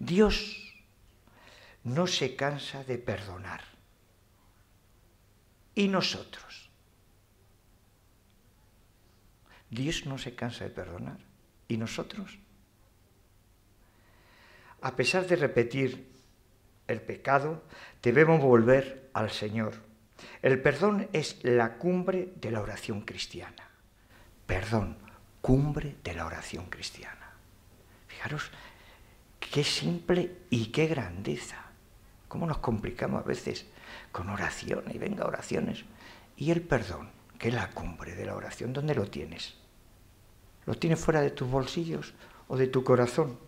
Dios no se cansa de perdonar. ¿Y nosotros? Dios no se cansa de perdonar. ¿Y nosotros? A pesar de repetir el pecado, debemos volver al Señor. El perdón es la cumbre de la oración cristiana. Perdón, cumbre de la oración cristiana. Fijaros qué simple y qué grandeza. Cómo nos complicamos a veces con oraciones y venga oraciones. Y el perdón, que es la cumbre de la oración, ¿dónde lo tienes? ¿Lo tienes fuera de tus bolsillos o de tu corazón?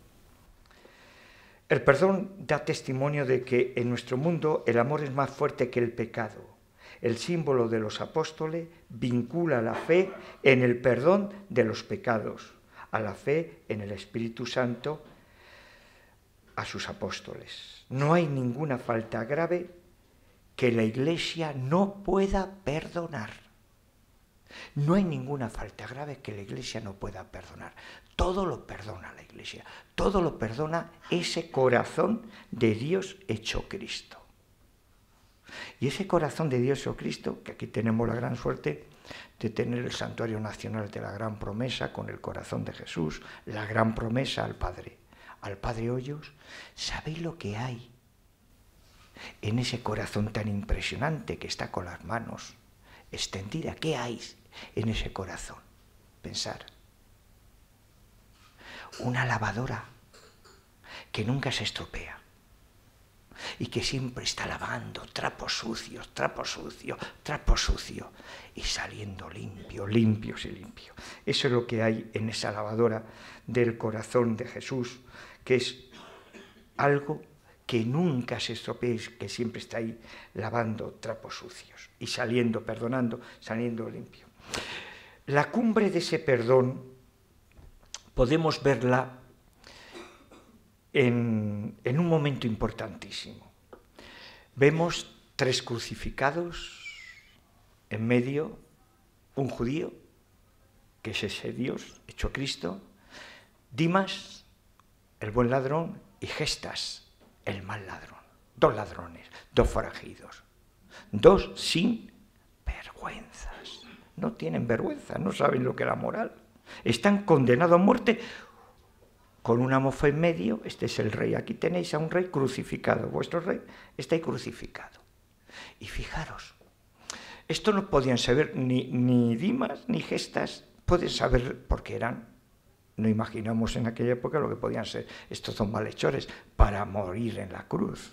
El perdón da testimonio de que en nuestro mundo el amor es más fuerte que el pecado. El símbolo de los apóstoles vincula la fe en el perdón de los pecados, a la fe en el Espíritu Santo, a sus apóstoles. No hay ninguna falta grave que la Iglesia no pueda perdonar. No hay ninguna falta grave que la Iglesia no pueda perdonar. Todo lo perdona la Iglesia. Todo lo perdona ese corazón de Dios hecho Cristo. Y ese corazón de Dios hecho Cristo, que aquí tenemos la gran suerte de tener el Santuario Nacional de la Gran Promesa con el corazón de Jesús, la gran promesa al Padre Hoyos. ¿Sabéis lo que hay en ese corazón tan impresionante que está con las manos extendidas? ¿Qué hay en ese corazón? Pensar. Una lavadora que nunca se estropea y que siempre está lavando trapo sucio, y saliendo limpios y limpios. Eso es lo que hay en esa lavadora del corazón de Jesús, que es algo que nunca se estropea, que siempre está ahí lavando trapos sucios y saliendo, perdonando, saliendo limpio. La cumbre de ese perdón podemos verla en un momento importantísimo. Vemos 3 crucificados, en medio un judío, que es ese Dios hecho Cristo, Dimas, el buen ladrón, y Gestas, el mal ladrón. 2 ladrones, 2 forajidos, 2 sin vergüenzas. No tienen vergüenza, no saben lo que es la moral. Están condenados a muerte con una mofa en medio. Este es el rey. Aquí tenéis a un rey crucificado. Vuestro rey está ahí crucificado. Y fijaros, esto no podían saber ni Dimas ni Gestas. Pueden saber porque eran, no imaginamos en aquella época lo que podían ser estos 2 malhechores para morir en la cruz,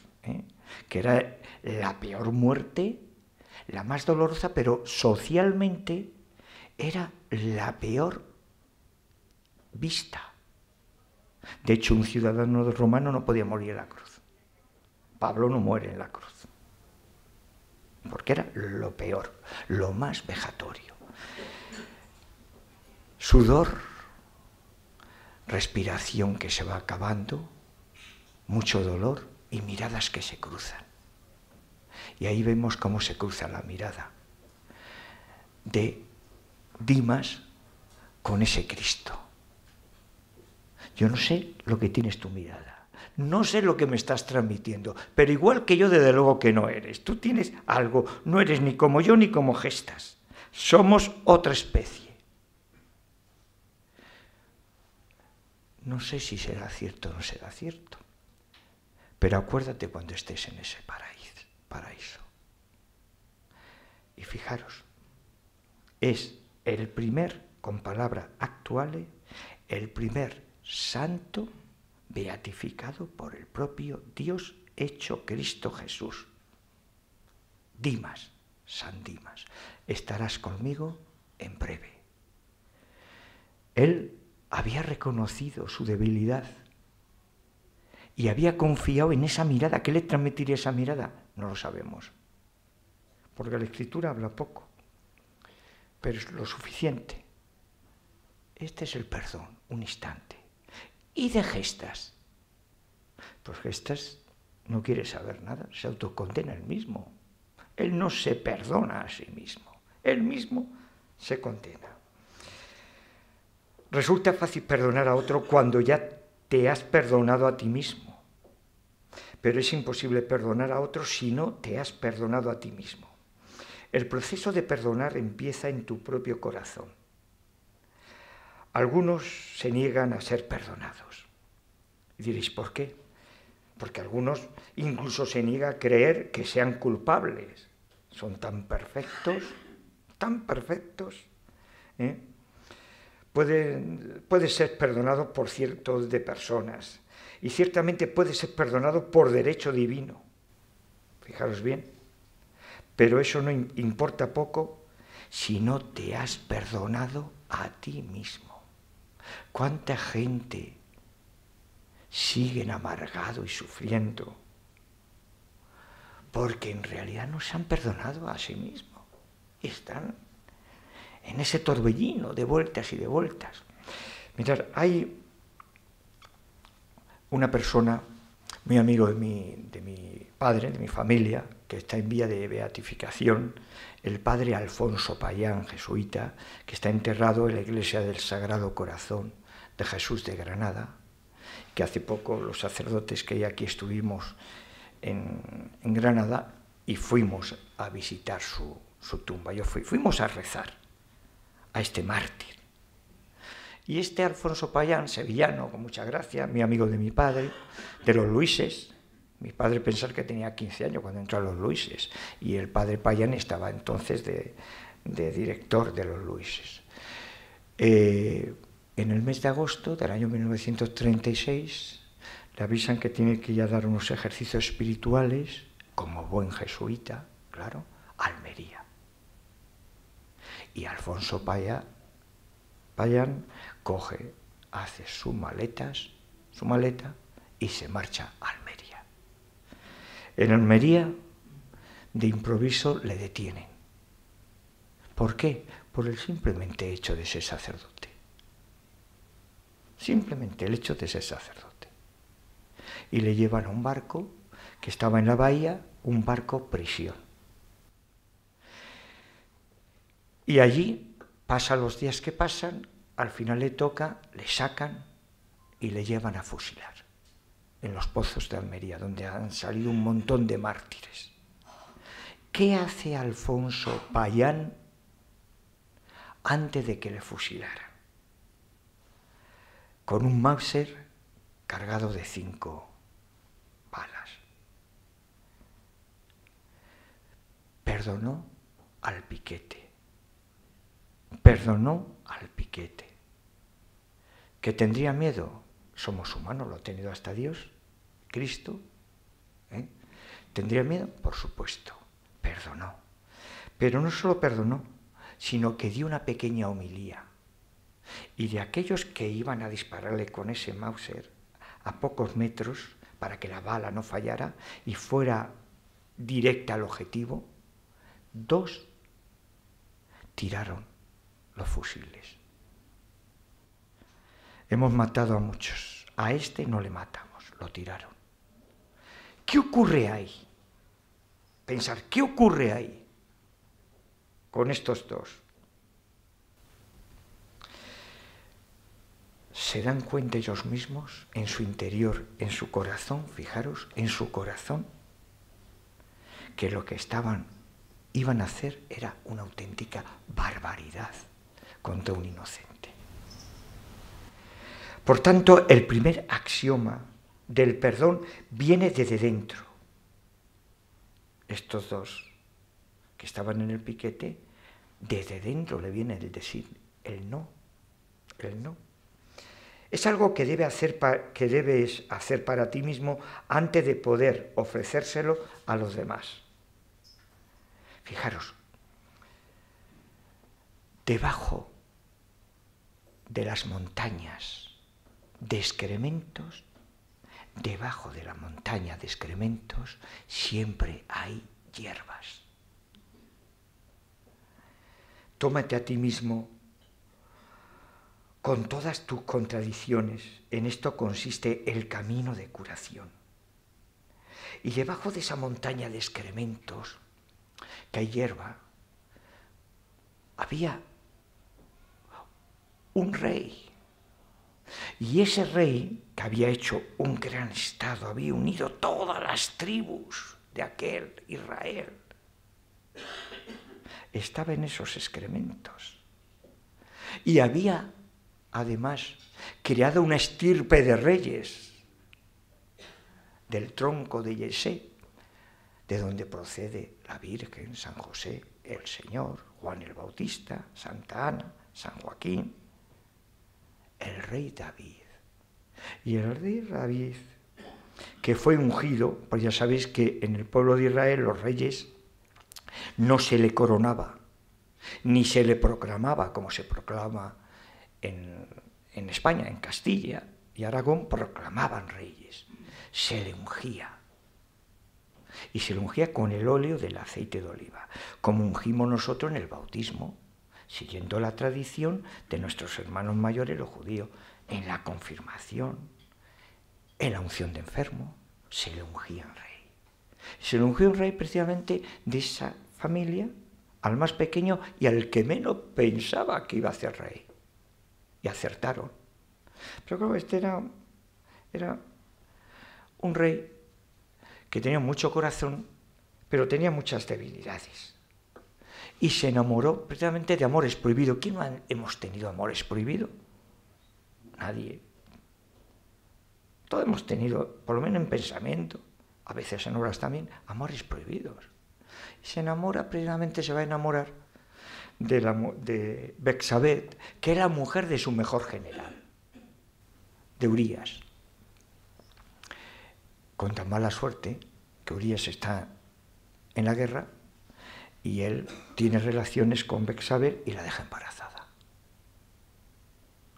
que era la peor muerte, la más dolorosa, pero socialmente era la peor vista. De hecho, un ciudadano romano no podía morir en la cruz. Pablo no muere en la cruz, porque era lo peor, lo más vejatorio. Sudor, respiración que se va acabando, mucho dolor y miradas que se cruzan. Y ahí vemos cómo se cruza la mirada de Dimas con ese Cristo. Yo no sé lo que tienes tu mirada, no sé lo que me estás transmitiendo, pero igual que yo, desde luego que no eres. Tú tienes algo, no eres ni como yo ni como Gestas. Somos otra especie. No sé si será cierto o no será cierto, pero acuérdate cuando estés en ese paraíso. Y fijaros, es el primer, con palabras actuales, el primer santo beatificado por el propio Dios hecho Cristo Jesús. Dimas, San Dimas, estarás conmigo en breve. Él había reconocido su debilidad y había confiado en esa mirada. ¿Qué le transmitiría esa mirada? No lo sabemos, porque la Escritura habla poco, pero es lo suficiente. Este es el perdón, un instante. ¿Y de Gestas? Pues Gestas no quiere saber nada, se autocondena él mismo. Él no se perdona a sí mismo, él mismo se condena. Resulta fácil perdonar a otro cuando ya te has perdonado a ti mismo. pero es imposible perdonar a otros si no te has perdonado a ti mismo. El proceso de perdonar empieza en tu propio corazón. Algunos se niegan a ser perdonados. Y diréis, ¿por qué? Porque algunos incluso se niegan a creer que sean culpables. Son tan perfectos, ¿eh? Puede ser perdonado por ciertos de personas y ciertamente puede ser perdonado por derecho divino. Fijaros bien, pero eso no importa poco si no te has perdonado a ti mismo. ¿Cuánta gente siguen amargado y sufriendo porque en realidad no se han perdonado a sí mismos y están en ese torbellino de vueltas y de vueltas? Mirad, hay una persona muy amigo de mi padre, de mi familia, que está en vía de beatificación, el padre Alfonso Payán, jesuita, que está enterrado en la iglesia del Sagrado Corazón de Jesús de Granada, que hace poco los sacerdotes que hay aquí estuvimos en Granada y fuimos a visitar su tumba. Fuimos a rezar a este mártir. Y este Alfonso Payán, sevillano, con mucha gracia, muy amigo de mi padre, de los Luises. Mi padre pensaba que tenía 15 años cuando entró a los Luises, y el padre Payán estaba entonces de director de los Luises. En el mes de agosto del año 1936 le avisan que tiene que ir a dar unos ejercicios espirituales, como buen jesuita, claro, a Almería. Y Alfonso Payán coge, hace su maleta y se marcha a Almería. En Almería, de improviso, le detienen. ¿Por qué? Por el simplemente hecho de ser sacerdote. Simplemente el hecho de ser sacerdote. Y le llevan a un barco que estaba en la bahía, un barco prisión. Y allí, pasan los días que pasan, al final le toca, le sacan y le llevan a fusilar en los pozos de Almería, donde han salido un montón de mártires. ¿Qué hace Alfonso Payán antes de que le fusilaran? Con un Mauser cargado de 5 balas. Perdonó al piquete. ¿Que tendría miedo? Somos humanos, lo ha tenido hasta Dios, Cristo. ¿Tendría miedo? Por supuesto. Perdonó. Pero no solo perdonó, sino que dio una pequeña homilía. Y de aquellos que iban a dispararle con ese Mauser a pocos metros para que la bala no fallara y fuera directa al objetivo, 2 tiraron los fusiles. Hemos matado a muchos. A este no le matamos, lo tiraron. ¿Qué ocurre ahí? Pensar, ¿qué ocurre ahí con estos 2? ¿Se dan cuenta ellos mismos en su interior, en su corazón, fijaros, en su corazón, que lo que iban a hacer era una auténtica barbaridad contra un inocente? Por tanto, el primer axioma del perdón viene desde dentro. Estos 2 que estaban en el piquete, desde dentro le viene el decir, el no. Es algo que debes hacer para ti mismo antes de poder ofrecérselo a los demás. Fijaros, debajo de las montañas de excrementos, debajo de la montaña de excrementos siempre hay hierbas. Tómate a ti mismo con todas tus contradicciones. En esto consiste el camino de curación. Y debajo de esa montaña de excrementos, que hay hierba, había un rey Y ese rey, que había hecho un gran estado, había unido todas las tribus de aquel Israel, estaba en esos excrementos. Y había, además, creado una estirpe de reyes del tronco de Yesé, de donde procede la Virgen, San José, el Señor, Juan el Bautista, Santa Ana, San Joaquín, el rey David. Y el rey David, que fue ungido, pues ya sabéis que en el pueblo de Israel los reyes no se le coronaba, ni se le proclamaba como se proclama en España, en Castilla y Aragón, proclamaban reyes, se le ungía. Y se le ungía con el óleo del aceite de oliva, como ungimos nosotros en el bautismo, siguiendo la tradición de nuestros hermanos mayores, los judíos, en la confirmación, en la unción de enfermo, se le ungía en rey. Se le ungió un rey precisamente de esa familia, al más pequeño y al que menos pensaba que iba a ser rey. Y acertaron. Pero claro, este era un rey que tenía mucho corazón, pero tenía muchas debilidades. Y se enamoró precisamente de amores prohibidos. ¿Quién no hemos tenido amores prohibidos? Nadie. Todos hemos tenido, por lo menos en pensamiento, a veces en obras también, amores prohibidos. Y se enamora, precisamente se va a enamorar de Betsabé, que era mujer de su mejor general, de Urías. Con tan mala suerte que Urías está en la guerra y él tiene relaciones con Betsabé y la deja embarazada.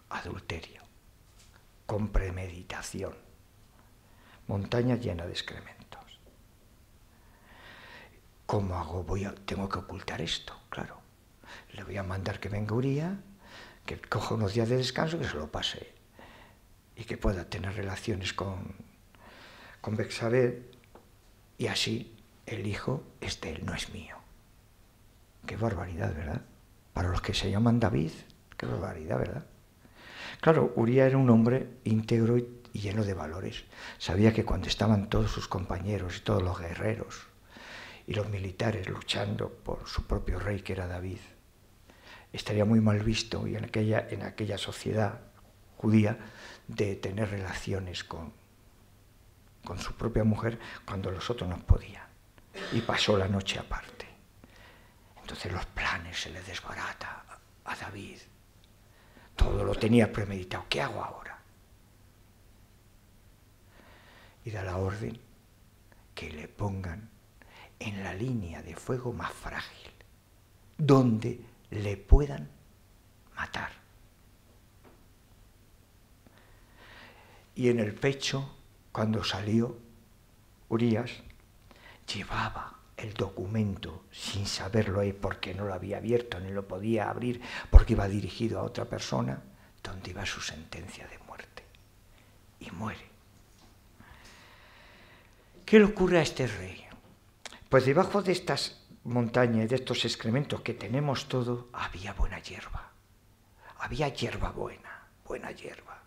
Adulterio, con premeditación, montaña llena de excrementos. ¿Cómo hago? Tengo que ocultar esto, claro. Le voy a mandar que venga Urías, que coja unos días de descanso, que se lo pase y que pueda tener relaciones con Betsabé, y así el hijo es de él, no es mío. Qué barbaridad, ¿verdad? Para los que se llaman David, qué barbaridad, ¿verdad? Claro, Urías era un hombre íntegro y lleno de valores. Sabía que cuando estaban todos sus compañeros y todos los guerreros y los militares luchando por su propio rey, que era David, estaría muy mal visto y en aquella sociedad judía de tener relaciones con su propia mujer cuando los otros no podían. Y pasó la noche aparte. Entonces los planes se le desbarata a David. Todo lo tenía premeditado. ¿Qué hago ahora? Y da la orden que le pongan en la línea de fuego más frágil, donde le puedan matar. Y en el pecho, cuando salió Urías, llevaba el documento sin saberlo ahí, porque no lo había abierto ni lo podía abrir, porque iba dirigido a otra persona, donde iba su sentencia de muerte. Y muere. ¿Qué le ocurre a este rey? Pues debajo de estas montañas y de estos excrementos que tenemos todo, había buena hierba. Había hierba buena hierba.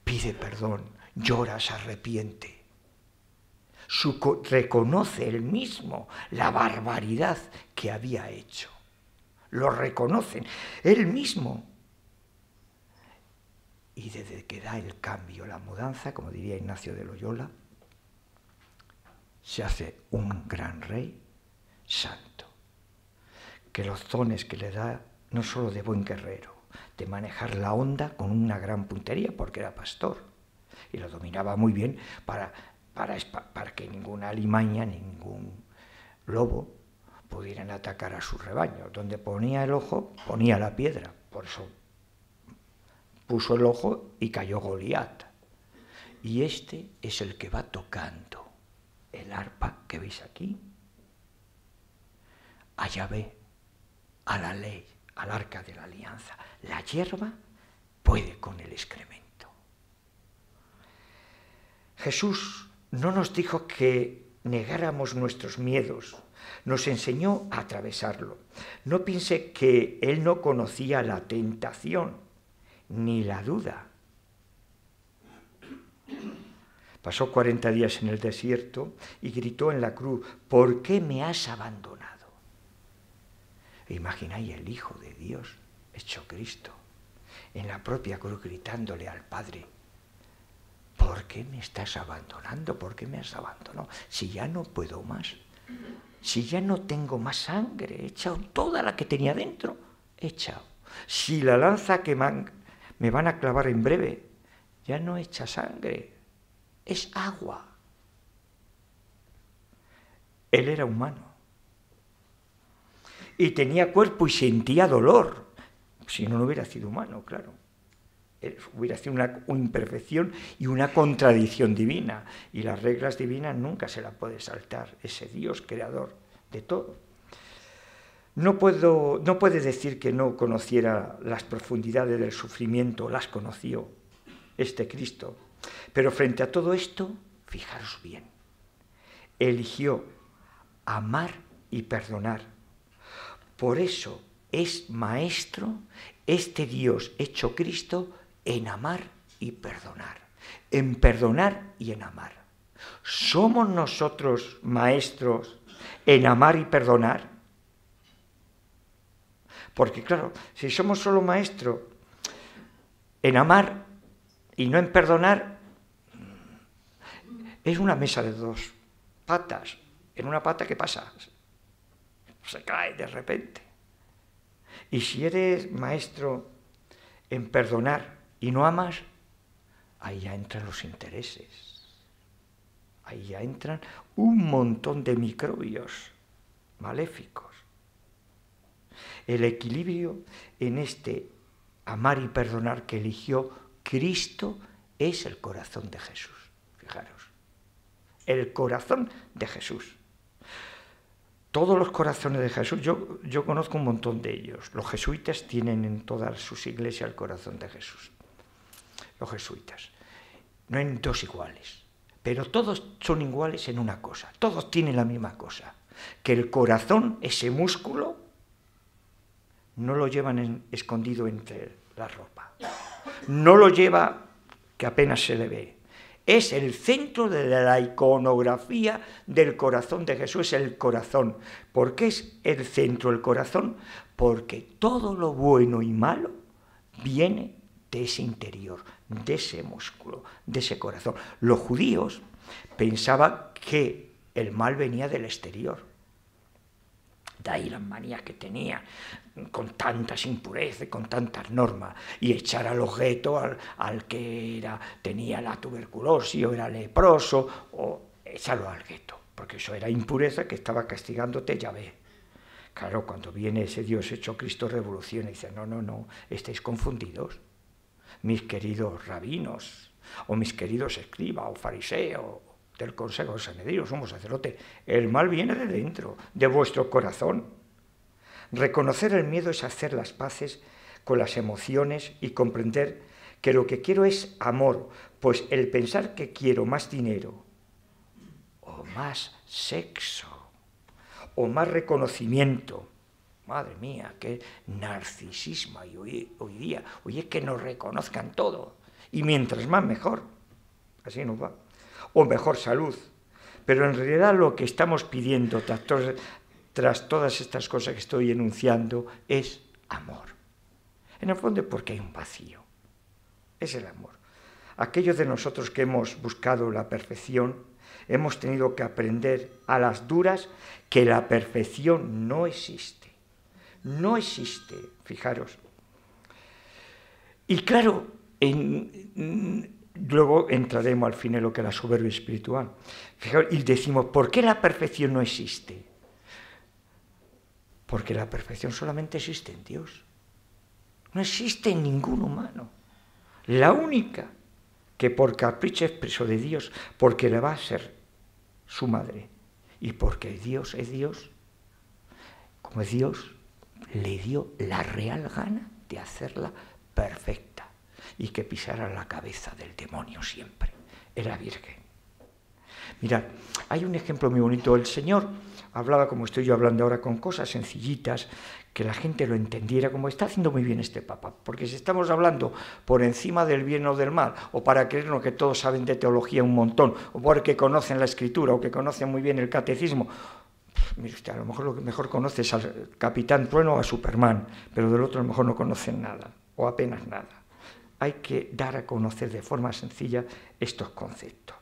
Pide perdón, llora, se arrepiente. Reconoce él mismo la barbaridad que había hecho. Lo reconocen él mismo. Y desde que da el cambio, la mudanza, como diría Ignacio de Loyola, se hace un gran rey santo. Que los dones que le da, no solo de buen guerrero, de manejar la onda con una gran puntería, porque era pastor, y lo dominaba muy bien para que ninguna alimaña, ningún lobo pudieran atacar a su rebaño. Donde ponía el ojo, ponía la piedra. Por eso puso el ojo y cayó Goliat. Y este es el que va tocando el arpa que veis aquí, a Yahvé, a la ley, al arca de la alianza. La hierba puede con el excremento. Jesús no nos dijo que negáramos nuestros miedos, nos enseñó a atravesarlo. No piense que él no conocía la tentación. ni la duda. Pasó 40 días en el desierto y gritó en la cruz, ¿por qué me has abandonado? Imagináis el Hijo de Dios, hecho Cristo, en la propia cruz gritándole al Padre, ¿por qué me estás abandonando? ¿Por qué me has abandonado? Si ya no puedo más, si ya no tengo más sangre, he echado toda la que tenía dentro, he echado. Si la lanza que me van a clavar en breve, ya no echa sangre, es agua. Él era humano y tenía cuerpo y sentía dolor. Si no, no hubiera sido humano, claro. Hubiera sido una imperfección y una contradicción divina. Y las reglas divinas nunca se las puede saltar ese Dios creador de todo. No puede decir que no conociera las profundidades del sufrimiento, las conoció este Cristo. Pero frente a todo esto, fijaros bien, eligió amar y perdonar. Por eso es maestro este Dios hecho Cristo en amar y perdonar, en perdonar y en amar. ¿Somos nosotros maestros en amar y perdonar? Porque claro, si somos solo maestros en amar y no en perdonar, es una mesa de dos patas. En una pata, ¿qué pasa? Se cae de repente. Y si eres maestro en perdonar y no amas, ahí ya entran los intereses. Ahí ya entran un montón de microbios maléficos. El equilibrio en este amar y perdonar que eligió Cristo es el corazón de Jesús. Fijaros, el corazón de Jesús. Todos los corazones de Jesús, yo conozco un montón de ellos. Los jesuitas tienen en todas sus iglesias el corazón de Jesús. Los jesuitas. No hay dos iguales, pero todos son iguales en una cosa. Todos tienen la misma cosa. Que el corazón, ese músculo, no lo llevan escondido entre la ropa. No lo lleva que apenas se le ve. Es el centro de la iconografía del corazón de Jesús, el corazón. ¿Por qué es el centro el corazón? Porque todo lo bueno y malo viene de ese interior, de ese músculo, de ese corazón. Los judíos pensaban que el mal venía del exterior. De ahí las manías que tenía, con tantas impurezas, con tantas normas, y echar al objeto al que tenía la tuberculosis o era leproso, o echarlo al gueto, porque eso era impureza que estaba castigándote, ya ve. Claro, cuando viene ese Dios hecho Cristo, revoluciona y dice, no, estáis confundidos, mis queridos rabinos, o mis queridos escribas, o fariseos, del Consejo de Sanedrín, somos sacerdotes, el mal viene de dentro, de vuestro corazón. Reconocer el miedo es hacer las paces con las emociones y comprender que lo que quiero es amor, pues el pensar que quiero más dinero, o más sexo, o más reconocimiento, madre mía, qué narcisismo hay hoy día, es que nos reconozcan todo, y mientras más mejor, así nos va. O mejor salud. Pero en realidad lo que estamos pidiendo tras todas estas cosas que estoy enunciando es amor. En el fondo es porque hay un vacío. Es el amor. Aquellos de nosotros que hemos buscado la perfección, hemos tenido que aprender a las duras que la perfección no existe. No existe, fijaros. Y claro, luego entraremos al fin en lo que es la soberbia espiritual. Fijaos, y decimos, ¿por qué la perfección no existe? Porque la perfección solamente existe en Dios. No existe en ningún humano. La única que por capricho expreso de Dios, porque le va a ser su madre, y porque Dios es Dios, como es Dios, le dio la real gana de hacerla perfecta. Y que pisara la cabeza del demonio siempre, era virgen. Mirad, hay un ejemplo muy bonito. El Señor, hablaba como estoy yo hablando ahora, con cosas sencillitas, que la gente lo entendiera, como está haciendo muy bien este Papa, porque si estamos hablando por encima del bien o del mal, o para creernos que todos saben de teología un montón, o porque conocen la Escritura, o que conocen muy bien el catecismo, mire usted, a lo mejor lo que mejor conoce es al Capitán Trueno o a Superman, pero del otro a lo mejor no conocen nada, o apenas nada. Hay que dar a conocer de forma sencilla estos conceptos.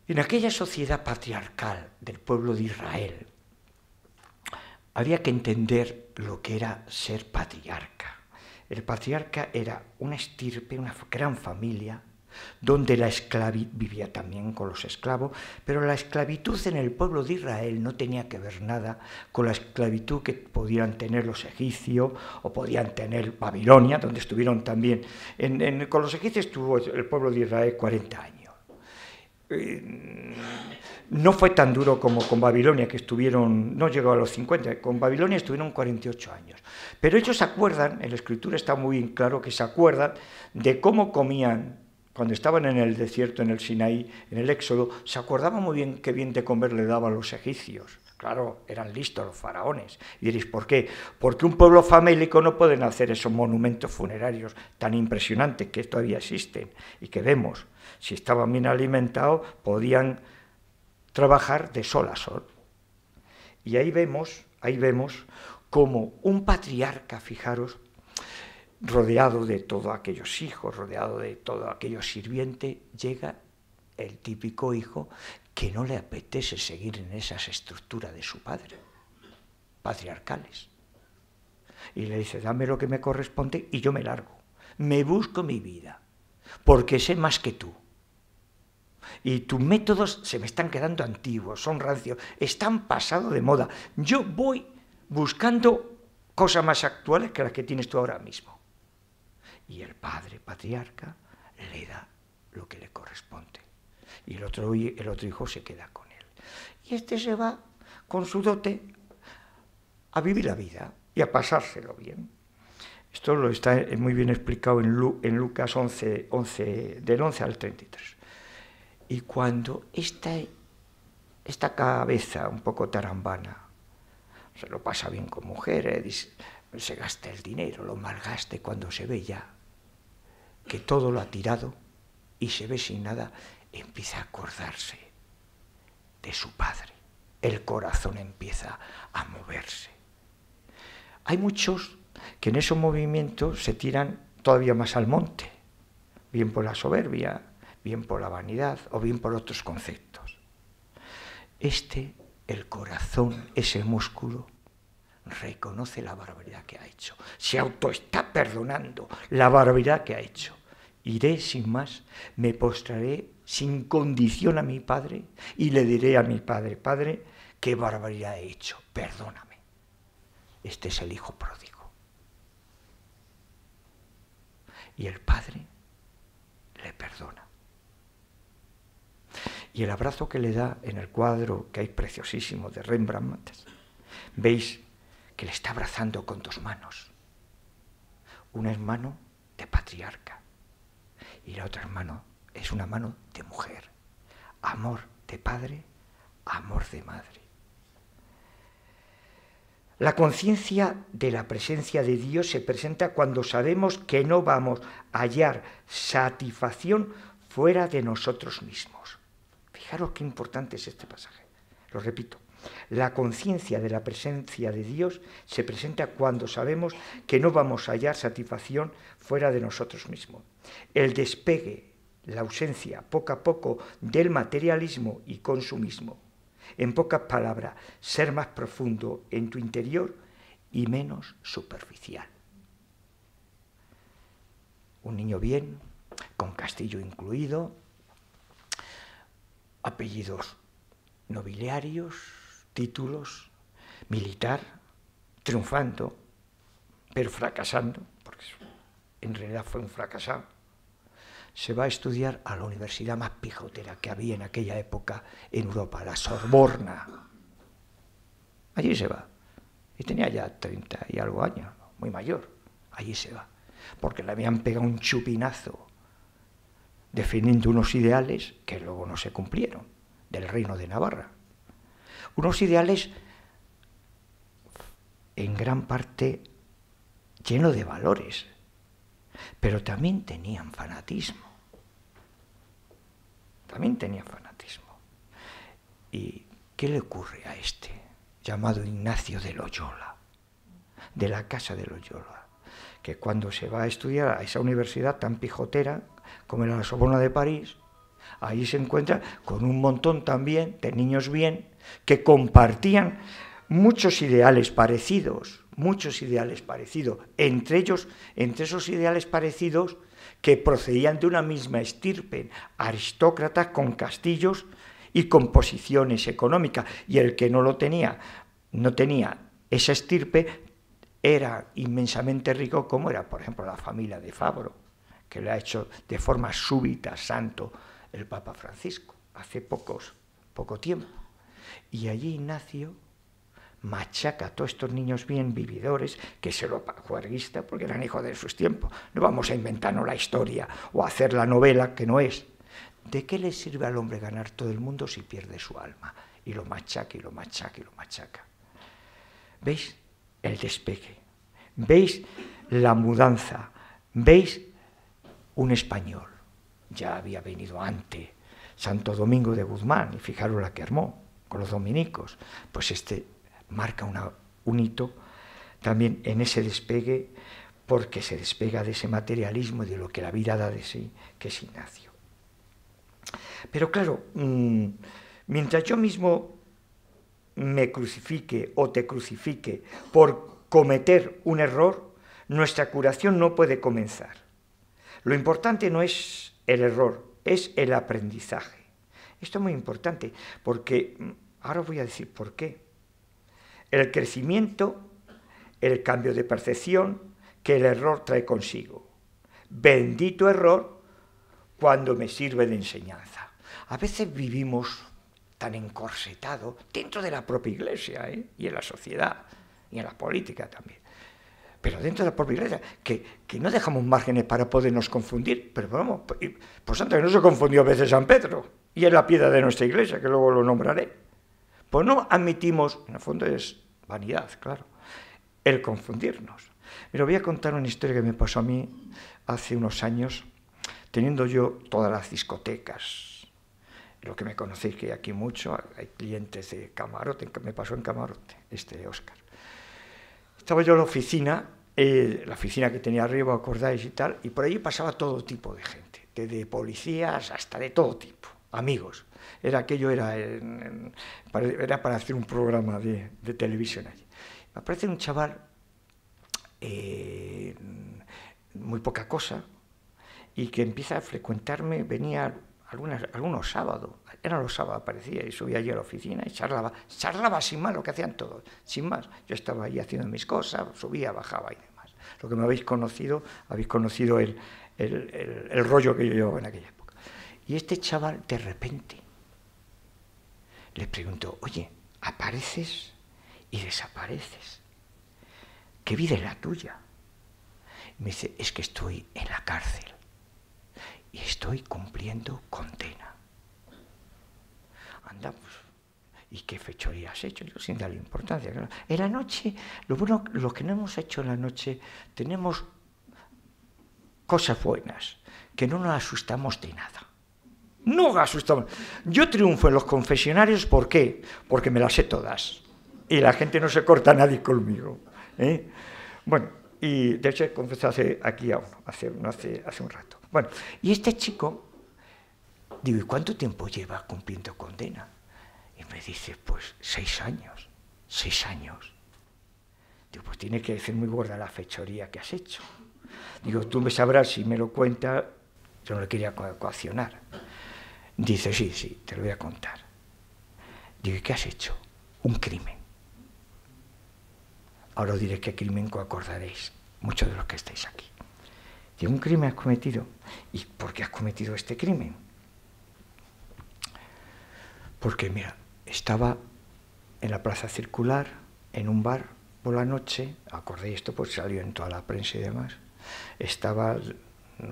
En aquella sociedad patriarcal del pueblo de Israel, había que entender lo que era ser patriarca. El patriarca era una estirpe, una gran familia, donde la esclavitud vivía también con los esclavos, pero la esclavitud en el pueblo de Israel no tenía que ver nada con la esclavitud que podían tener los egipcios o podían tener Babilonia, donde estuvieron también. Con los egipcios estuvo el pueblo de Israel 40 años. No fue tan duro como con Babilonia, que estuvieron, no llegó a los 50, con Babilonia estuvieron 48 años. Pero ellos se acuerdan, en la Escritura está muy bien claro que se acuerdan de cómo comían cuando estaban en el desierto, en el Sinaí, en el Éxodo, se acordaban muy bien qué bien de comer le daban los egipcios. Claro, eran listos los faraones. Y diréis, ¿por qué? Porque un pueblo famélico no pueden hacer esos monumentos funerarios tan impresionantes que todavía existen y que vemos. Si estaban bien alimentados, podían trabajar de sol a sol. Y ahí vemos como un patriarca, fijaros, rodeado de todos aquellos hijos, rodeado de todos aquellos sirvientes, llega el típico hijo que no le apetece seguir en esas estructuras de su padre, patriarcales. Y le dice, dame lo que me corresponde y yo me largo. Me busco mi vida, porque sé más que tú. Y tus métodos se me están quedando antiguos, son rancios, están pasados de moda. Yo voy buscando cosas más actuales que las que tienes tú ahora mismo. Y el padre patriarca le da lo que le corresponde. Y el otro hijo se queda con él. Y este se va con su dote a vivir la vida y a pasárselo bien. Esto lo está muy bien explicado en Lucas 11, del 11 al 33. Y cuando esta cabeza un poco tarambana se lo pasa bien con mujeres, se gasta el dinero, lo malgaste, cuando se ve ya que todo lo ha tirado y se ve sin nada, empieza a acordarse de su padre. El corazón empieza a moverse. Hay muchos que en esos movimientos se tiran todavía más al monte, bien por la soberbia, bien por la vanidad o bien por otros conceptos. El corazón, ese músculo, reconoce la barbaridad que ha hecho, se está perdonando la barbaridad que ha hecho. Iré sin más, me postraré sin condición a mi padre y le diré a mi padre, Padre, qué barbaridad he hecho, perdóname. Este es el hijo pródigo. Y el padre le perdona. Y el abrazo que le da en el cuadro que hay preciosísimo de Rembrandt, veis que le está abrazando con dos manos. Una es mano de patriarca y la otra mano es una mano de mujer. Amor de padre, amor de madre. La conciencia de la presencia de Dios se presenta cuando sabemos que no vamos a hallar satisfacción fuera de nosotros mismos. Fijaros qué importante es este pasaje. Lo repito. La conciencia de la presencia de Dios se presenta cuando sabemos que no vamos a hallar satisfacción fuera de nosotros mismos. El despegue, la ausencia, poco a poco, del materialismo y consumismo. En pocas palabras, ser más profundo en tu interior y menos superficial. Un niño bien, con castillo incluido, apellidos nobiliarios, títulos, militar, triunfando, pero fracasando, porque en realidad fue un fracasado. Se va a estudiar a la universidad más pijotera que había en aquella época en Europa, la Sorbona. Allí se va. Y tenía ya 30 y algo años, muy mayor. Allí se va. Porque le habían pegado un chupinazo defendiendo unos ideales que luego no se cumplieron, del reino de Navarra. Unos ideales en gran parte llenos de valores, pero también tenían fanatismo. También tenían fanatismo. ¿Y qué le ocurre a este, llamado Ignacio de Loyola, de la casa de Loyola? Que cuando se va a estudiar a esa universidad tan pijotera como era la Sorbona de París, ahí se encuentra con un montón también de niños bien que compartían muchos ideales parecidos, entre ellos, entre esos ideales parecidos que procedían de una misma estirpe, aristócratas con castillos y con posiciones económicas, y el que no tenía esa estirpe, era inmensamente rico, como era, por ejemplo, la familia de Fabro, que le ha hecho de forma súbita santo el Papa Francisco, hace poco tiempo. Y allí Ignacio machaca a todos estos niños bien vividores, que se lo juerguista, porque eran hijos de sus tiempos. No vamos a inventarnos la historia o hacer la novela que no es. ¿De qué le sirve al hombre ganar todo el mundo si pierde su alma? Y lo machaca, y lo machaca, y lo machaca. ¿Veis el despegue? ¿Veis la mudanza? ¿Veis un español? Ya había venido antes Santo Domingo de Guzmán, y fijaros la que armó con los dominicos. Pues este marca un hito también en ese despegue, porque se despega de ese materialismo y de lo que la vida da de sí, que es Ignacio. Pero claro, mientras yo mismo me crucifique o te crucifique por cometer un error, nuestra curación no puede comenzar. Lo importante no es el error, es el aprendizaje. Esto es muy importante, porque ahora voy a decir por qué. El crecimiento, el cambio de percepción que el error trae consigo. Bendito error cuando me sirve de enseñanza. A veces vivimos tan encorsetados dentro de la propia Iglesia, y en la sociedad, y en la política también. Pero dentro de la propia Iglesia, que no dejamos márgenes para podernos confundir. Pero vamos, por santo, que no se confundió a veces San Pedro, y es la piedra de nuestra Iglesia, que luego lo nombraré. Pues no admitimos, en el fondo es vanidad, claro, el confundirnos. Pero voy a contar una historia que me pasó a mí hace unos años, teniendo yo todas las discotecas. Lo que me conocéis, que aquí mucho, hay clientes de camarote, me pasó en camarote, Óscar. Estaba yo en la oficina que tenía arriba, acordáis y tal, y por allí pasaba todo tipo de gente, desde policías hasta de todo tipo, amigos. Era para hacer un programa de televisión allí. Me aparece un chaval, muy poca cosa, y que empieza a frecuentarme, venía algunos sábados, eran los sábados, aparecía y subía allí a la oficina y charlaba sin más, lo que hacían todos, sin más. Yo estaba ahí haciendo mis cosas, subía, bajaba y demás. Lo que me habéis conocido el rollo que yo llevaba en aquella época. Y este chaval, de repente, le preguntó: oye, apareces y desapareces. ¿Qué vida es la tuya? Y me dice: es que estoy en la cárcel y estoy cumpliendo condena. Anda, pues, ¿y qué fechoría has hecho? Yo sin darle importancia. Claro. En la noche, lo que no hemos hecho en la noche, tenemos cosas buenas, que no nos asustamos de nada. No asustamos. Yo triunfo en los confesionarios, ¿por qué? Porque me las sé todas. Y la gente no se corta a nadie conmigo. Bueno, y de hecho he confesado aquí a uno, hace un rato. Bueno, y este chico, digo: ¿y cuánto tiempo lleva cumpliendo condena? Y me dice: pues 6 años. 6 años. Digo: pues tiene que ser muy gorda la fechoría que has hecho. Digo: tú me sabrás, si me lo cuenta. Yo no le quería coaccionar. Dice: sí, te lo voy a contar. Digo: ¿y qué has hecho? Un crimen. Ahora os diré qué crimen acordaréis, muchos de los que estáis aquí. Digo: un crimen has cometido. ¿Y por qué has cometido este crimen? Porque, mira, estaba en la Plaza Circular, en un bar, por la noche, acordáis, esto pues salió en toda la prensa y demás, estaba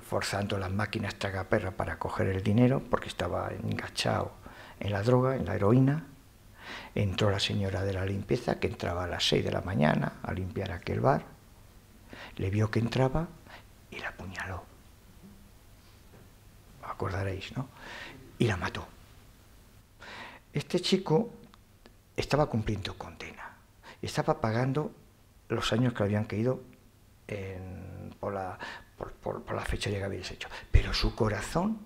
forzando las máquinas tragaperras para coger el dinero, porque estaba enganchado en la droga, en la heroína, Entró la señora de la limpieza, que entraba a las 6 de la mañana a limpiar aquel bar, le vio que entraba y la apuñaló. Os acordaréis, ¿no? Y la mató. Este chico estaba cumpliendo condena, estaba pagando los años que le habían caído por la fechoría que habéis hecho, pero su corazón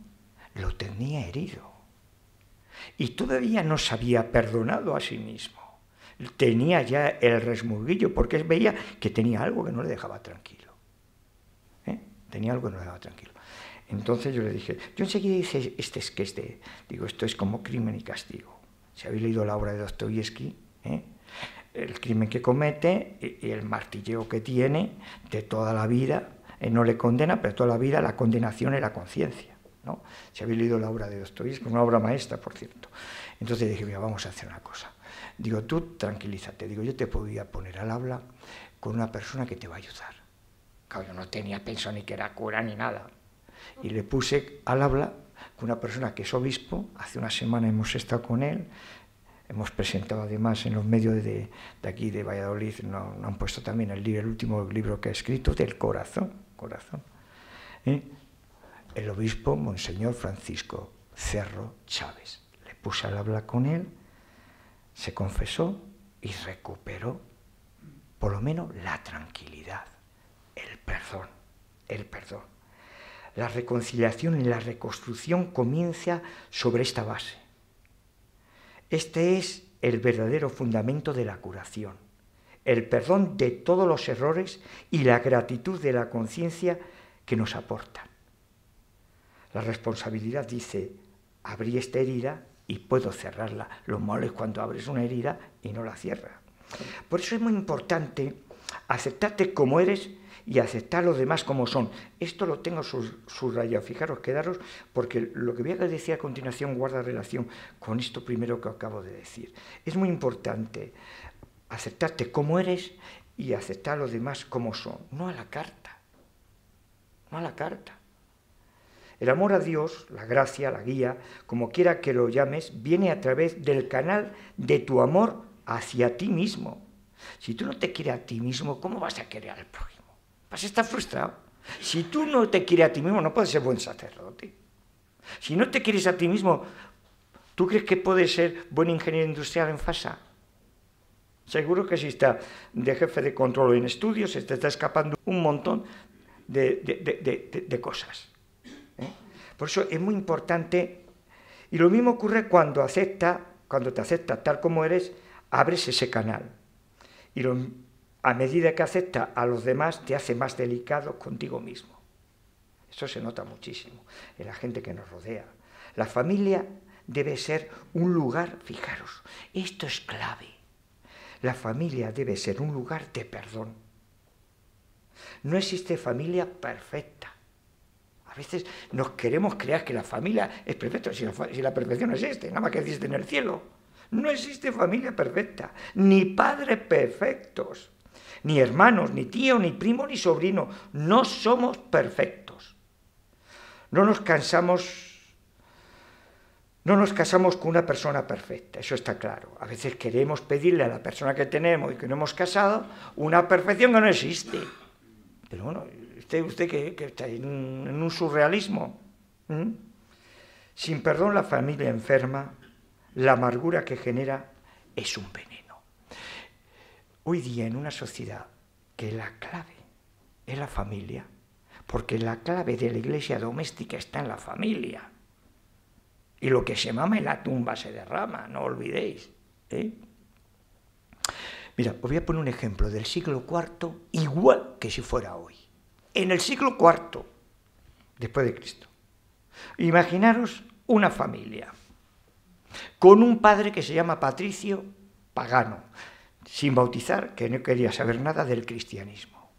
lo tenía herido y todavía no se había perdonado a sí mismo. Tenía ya el resmurguillo porque él veía que tenía algo que no le dejaba tranquilo. Tenía algo que no le dejaba tranquilo. Entonces yo le dije, yo enseguida hice este sketch digo, esto es como Crimen y Castigo. Si habéis leído la obra de Dostoyevsky, el crimen que comete y el martilleo que tiene de toda la vida, no le condena, pero toda la vida la condenación es la conciencia, ¿no? Si habéis leído la obra de Dostoyevsky, una obra maestra, por cierto. Entonces dije, mira, vamos a hacer una cosa. Digo, tú tranquilízate, digo, yo te podía poner al habla con una persona que te va a ayudar. Claro, yo no tenía pensado ni que era cura ni nada. Y le puse al habla con una persona que es obispo, hace una semana hemos estado con él, hemos presentado además en los medios de aquí de Valladolid, no han puesto también el último libro que ha escrito, del corazón. El obispo, Monseñor Francisco Cerro Chávez. Le puse al habla con él, se confesó y recuperó por lo menos la tranquilidad, el perdón. La reconciliación y la reconstrucción comienza sobre esta base. Este es el verdadero fundamento de la curación, el perdón de todos los errores y la gratitud de la conciencia que nos aportan. La responsabilidad dice, abrí esta herida y puedo cerrarla. Lo malo es cuando abres una herida y no la cierras. Por eso es muy importante aceptarte como eres y aceptar a los demás como son. Esto lo tengo subrayado, fijaros, quedaros, porque lo que voy a decir a continuación guarda relación con esto primero que acabo de decir. Es muy importante aceptarte como eres y aceptar a los demás como son, no a la carta, no a la carta. El amor a Dios, la gracia, la guía, como quiera que lo llames, viene a través del canal de tu amor hacia ti mismo. Si tú no te quieres a ti mismo, ¿cómo vas a querer al prójimo? Vas a estar frustrado. Si tú no te quieres a ti mismo, no puedes ser buen sacerdote. Si no te quieres a ti mismo, ¿tú crees que puedes ser buen ingeniero industrial en FASA? Seguro que si está de jefe de control en estudios, se te está escapando un montón de cosas. Por eso es muy importante, y lo mismo ocurre cuando te aceptas tal como eres, abres ese canal. Y a medida que aceptas a los demás, te hace más delicado contigo mismo. Eso se nota muchísimo en la gente que nos rodea. La familia debe ser un lugar, fijaros, esto es clave. La familia debe ser un lugar de perdón. No existe familia perfecta. A veces nos queremos creer que la familia es perfecta, si la perfección no existe, nada más que existe en el cielo. No existe familia perfecta, ni padres perfectos, ni hermanos, ni tío, ni primo, ni sobrino. No somos perfectos. No nos casamos con una persona perfecta, eso está claro. A veces queremos pedirle a la persona que tenemos y que no hemos casado una perfección que no existe. Pero bueno, usted que está en un surrealismo. Sin perdón la familia enferma, la amargura que genera es un veneno. Hoy día en una sociedad que la clave es la familia, porque la clave de la iglesia doméstica está en la familia. Y lo que se mama en la tumba se derrama, no olvidéis. Mira, os voy a poner un ejemplo del siglo IV, igual que si fuera hoy. En el siglo IV, después de Cristo, imaginaros una familia con un padre que se llama Patricio, pagano, sin bautizar, que no quería saber nada del cristianismo.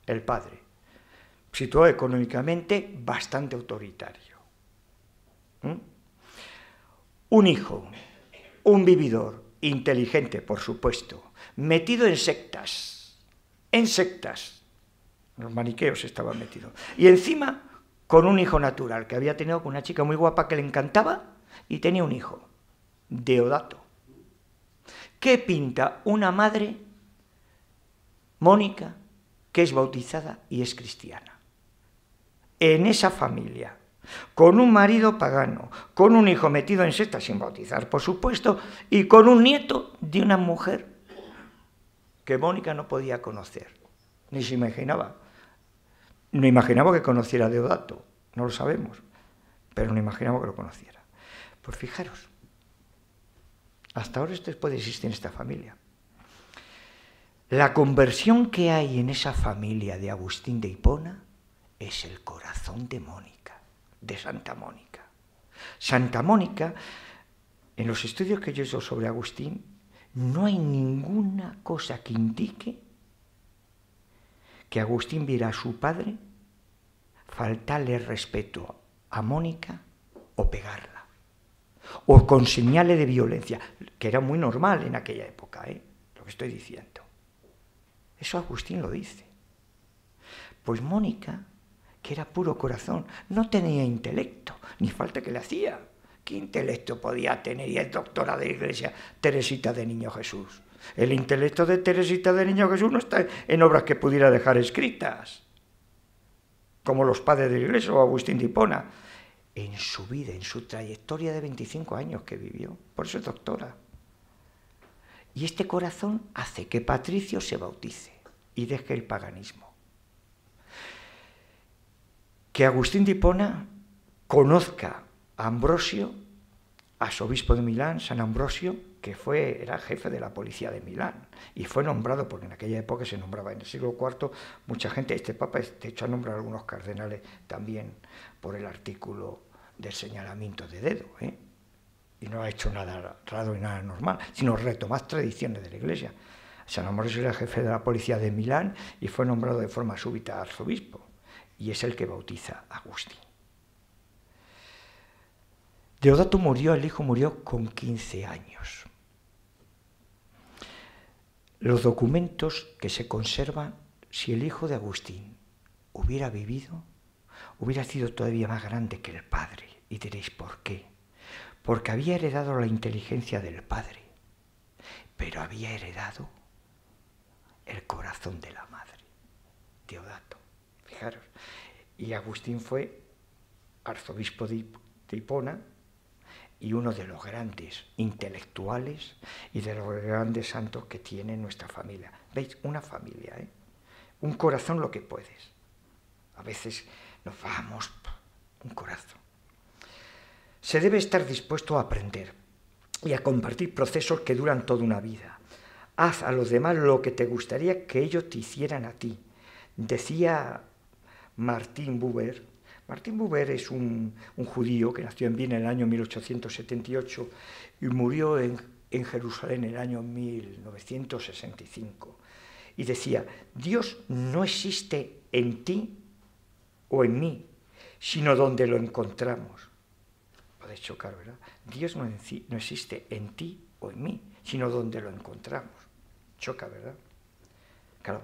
El padre, situado económicamente bastante autoritario. Un hijo, un vividor, inteligente, por supuesto, metido en sectas, los maniqueos estaban metidos, y encima con un hijo natural, que había tenido con una chica muy guapa que le encantaba, y tenía un hijo, Deodato. ¿Qué pinta una madre, Mónica, que es bautizada y es cristiana? En esa familia, con un marido pagano, con un hijo metido en secta sin bautizar, por supuesto, y con un nieto de una mujer que Mónica no podía conocer, ni se imaginaba. No imaginaba que conociera a Deodato, no lo sabemos, pero no imaginaba que lo conociera. Pues fijaros, hasta ahora esto puede existir en esta familia. La conversión que hay en esa familia de Agustín de Hipona es el corazón de Mónica, de Santa Mónica. Santa Mónica, en los estudios que yo he hecho sobre Agustín, no hay ninguna cosa que indique que Agustín viera a su padre faltarle respeto a Mónica o pegarla, o con señales de violencia, que era muy normal en aquella época, lo que estoy diciendo. Eso Agustín lo dice. Pues Mónica, que era puro corazón, no tenía intelecto, ni falta que le hacía. ¿Qué intelecto podía tener? Y es doctora de la Iglesia, Teresita de Niño Jesús. El intelecto de Teresita de Niño Jesús no está en obras que pudiera dejar escritas, como los padres de la Iglesia o Agustín de Hipona. En su vida, en su trayectoria de 25 años que vivió, por eso es doctora. Y este corazón hace que Patricio se bautice y deje el paganismo. Que Agustín de Hipona conozca a Ambrosio, arzobispo de Milán, San Ambrosio, que era jefe de la policía de Milán y fue nombrado, porque en aquella época se nombraba, en el siglo IV, mucha gente, este papa de hecho ha nombrado a algunos cardenales también por el artículo del señalamiento de dedo, y no ha hecho nada raro y nada normal, sino retomar tradiciones de la Iglesia. San Ambrosio era jefe de la policía de Milán y fue nombrado de forma súbita arzobispo, y es el que bautiza a Agustín. Deodato murió, el hijo murió con 15 años. Los documentos que se conservan, si el hijo de Agustín hubiera vivido, hubiera sido todavía más grande que el padre. Y diréis, ¿por qué? Porque había heredado la inteligencia del padre, pero había heredado el corazón de la madre, Deodato. Fijaros. Y Agustín fue arzobispo de Hipona y uno de los grandes intelectuales y de los grandes santos que tiene nuestra familia. ¿Veis? Una familia, un corazón lo que puedes. A veces nos vamos, un corazón. Se debe estar dispuesto a aprender y a compartir procesos que duran toda una vida. Haz a los demás lo que te gustaría que ellos te hicieran a ti. Decía Martin Buber. Martin Buber es un judío que nació en Viena en el año 1878 y murió en Jerusalén en el año 1965. Y decía, Dios no existe en ti o en mí, sino donde lo encontramos. Puede chocar, ¿verdad? Dios no existe en ti o en mí, sino donde lo encontramos. Choca, ¿verdad? Claro,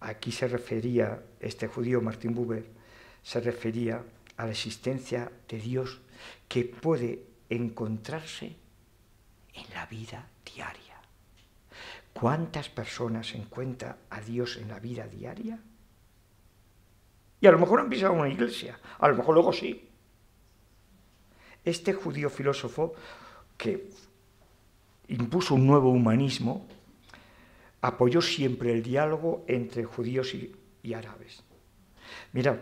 aquí se refería, este judío Martin Buber, se refería a la existencia de Dios que puede encontrarse en la vida diaria. ¿Cuántas personas encuentran a Dios en la vida diaria? Y a lo mejor han pisado una iglesia, a lo mejor luego sí. Este judío filósofo que impuso un nuevo humanismo apoyó siempre el diálogo entre judíos y árabes. Mirad,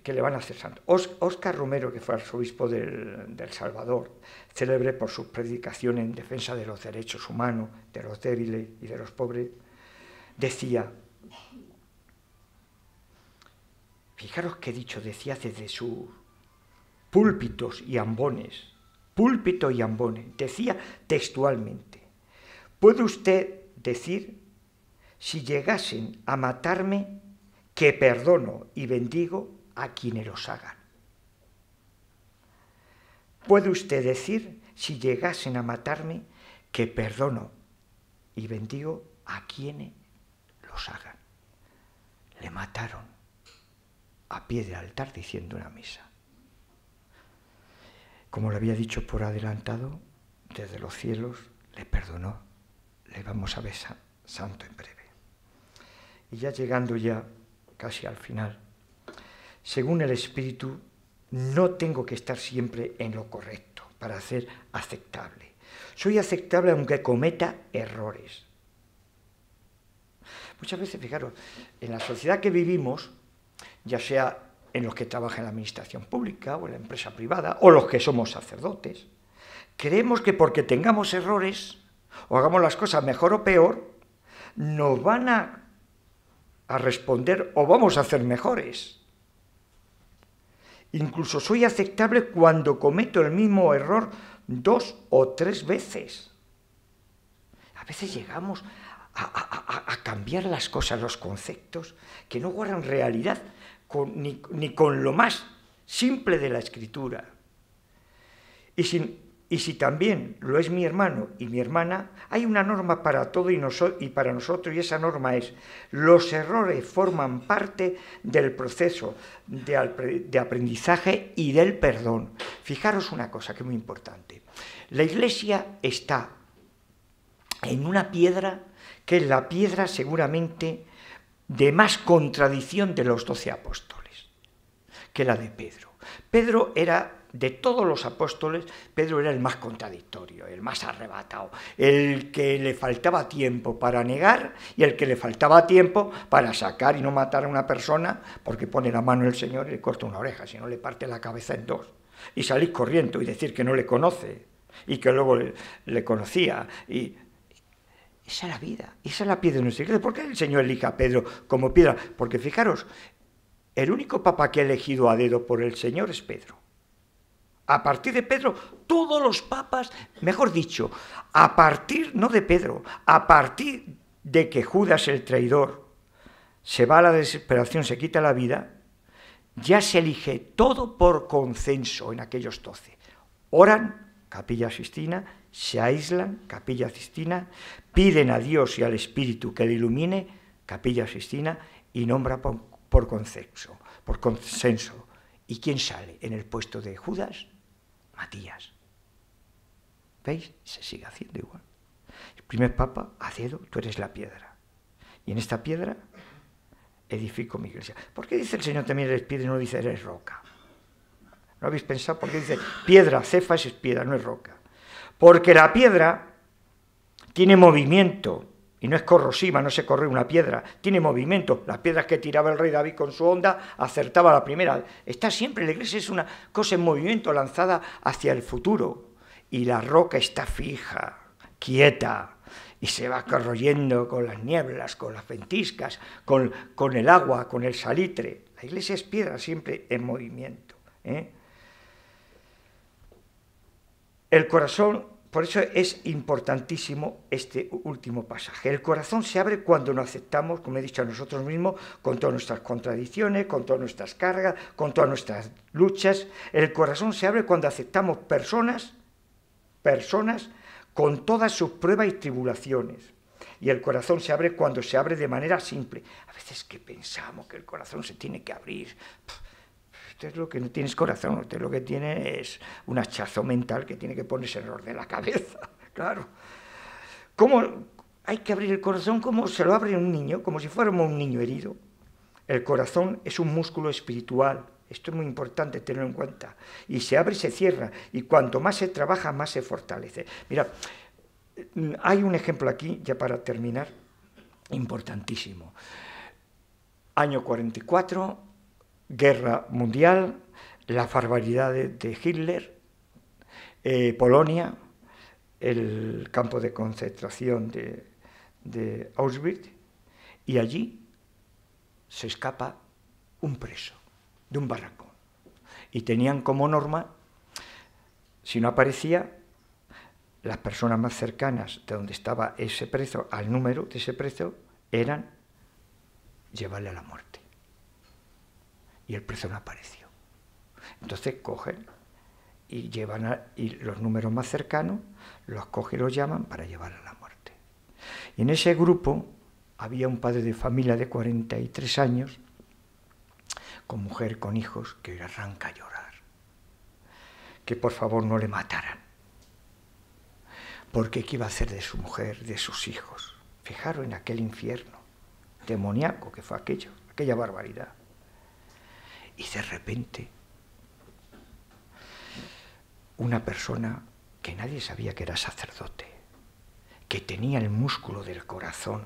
que le van a hacer santo. Óscar Romero, que fue arzobispo del Salvador, célebre por sus predicaciones en defensa de los derechos humanos, de los débiles y de los pobres, decía, fijaros qué dicho decía desde sus púlpitos y ambones, púlpito y ambones, decía textualmente, ¿puede usted decir, si llegasen a matarme, que perdono y bendigo a quienes los hagan? ¿Puede usted decir, si llegasen a matarme, que perdono y bendigo a quienes los hagan? Le mataron a pie del altar diciendo una misa. Como lo había dicho por adelantado, desde los cielos le perdonó. Le vamos a ver santo en breve. Y ya llegando ya casi al final, según el Espíritu, no tengo que estar siempre en lo correcto para ser aceptable. Soy aceptable aunque cometa errores. Muchas veces, fijaros, en la sociedad que vivimos, ya sea en los que trabajan en la administración pública o en la empresa privada, o los que somos sacerdotes, creemos que porque tengamos errores o hagamos las cosas mejor o peor, nos van a responder o vamos a hacer mejores. Incluso soy aceptable cuando cometo el mismo error 2 o 3 veces. A veces llegamos a cambiar las cosas, los conceptos, que no guardan realidad ni con lo más simple de la Escritura. Y si también lo es mi hermano y mi hermana, hay una norma para todo y para nosotros, y esa norma es: los errores forman parte del proceso de aprendizaje y del perdón. Fijaros una cosa que es muy importante. La Iglesia está en una piedra que es la piedra seguramente de más contradicción de los 12 apóstoles, que la de Pedro. Pedro era, de todos los apóstoles, Pedro era el más contradictorio, el más arrebatado, el que le faltaba tiempo para negar y el que le faltaba tiempo para sacar y no matar a una persona porque pone la mano el Señor y le corta una oreja, si no le parte la cabeza en 2. Y salir corriendo y decir que no le conoce y que luego le conocía. Y esa es la vida, esa es la piedra de nuestra iglesia. ¿Por qué el Señor elige a Pedro como piedra? Porque fijaros, el único papa que ha elegido a dedo por el Señor es Pedro. A partir de Pedro, todos los papas, mejor dicho, a partir, no de Pedro, a partir de que Judas el traidor se va a la desesperación, se quita la vida, ya se elige todo por consenso en aquellos 12. Oran, Capilla Sixtina, se aíslan, Capilla Sixtina, piden a Dios y al Espíritu que le ilumine, Capilla Sixtina, y nombra por consenso. ¿Y quién sale en el puesto de Judas? Matías. ¿Veis? Se sigue haciendo igual. El primer papa, a dedo, tú eres la piedra. Y en esta piedra edifico mi iglesia. ¿Por qué dice el Señor también eres piedra y no dice eres roca? ¿No habéis pensado? ¿Por qué dice piedra? Cefas es piedra, no es roca. Porque la piedra tiene movimiento y no es corrosiva, no se corre una piedra, tiene movimiento. Las piedras que tiraba el rey David con su honda acertaba la primera. Está siempre, la iglesia es una cosa en movimiento, lanzada hacia el futuro. Y la roca está fija, quieta, y se va corroyendo con las nieblas, con las ventiscas, con el agua, con el salitre. La iglesia es piedra siempre en movimiento. El corazón, por eso es importantísimo este último pasaje. El corazón se abre cuando nos aceptamos, como he dicho, a nosotros mismos, con todas nuestras contradicciones, con todas nuestras cargas, con todas nuestras luchas. El corazón se abre cuando aceptamos personas con todas sus pruebas y tribulaciones. Y el corazón se abre cuando se abre de manera simple. A veces que pensamos que el corazón se tiene que abrir. Usted es lo que no tiene es corazón, usted lo que tiene es un hachazo mental que tiene que ponerse en orden la cabeza, claro. ¿Cómo hay que abrir el corazón? Como se lo abre un niño, como si fuéramos un niño herido. El corazón es un músculo espiritual, esto es muy importante tenerlo en cuenta, y se abre y se cierra, y cuanto más se trabaja, más se fortalece. Mira, hay un ejemplo aquí, ya para terminar, importantísimo. Año 44, Guerra Mundial, las barbaridades de Hitler, Polonia, el campo de concentración de Auschwitz, y allí se escapa un preso de un barracón. Y tenían como norma, si no aparecía, las personas más cercanas de donde estaba ese preso, al número de ese preso, eran llevarle a la muerte. Y el preso no apareció. Entonces cogen y llevan y los números más cercanos los cogen y los llaman para llevar a la muerte. Y en ese grupo había un padre de familia de 43 años, con mujer, con hijos, que arranca a llorar. Que por favor no le mataran. Porque ¿qué iba a hacer de su mujer, de sus hijos? Fijaros en aquel infierno demoníaco que fue aquello, aquella barbaridad. Y de repente, una persona que nadie sabía que era sacerdote, que tenía el músculo del corazón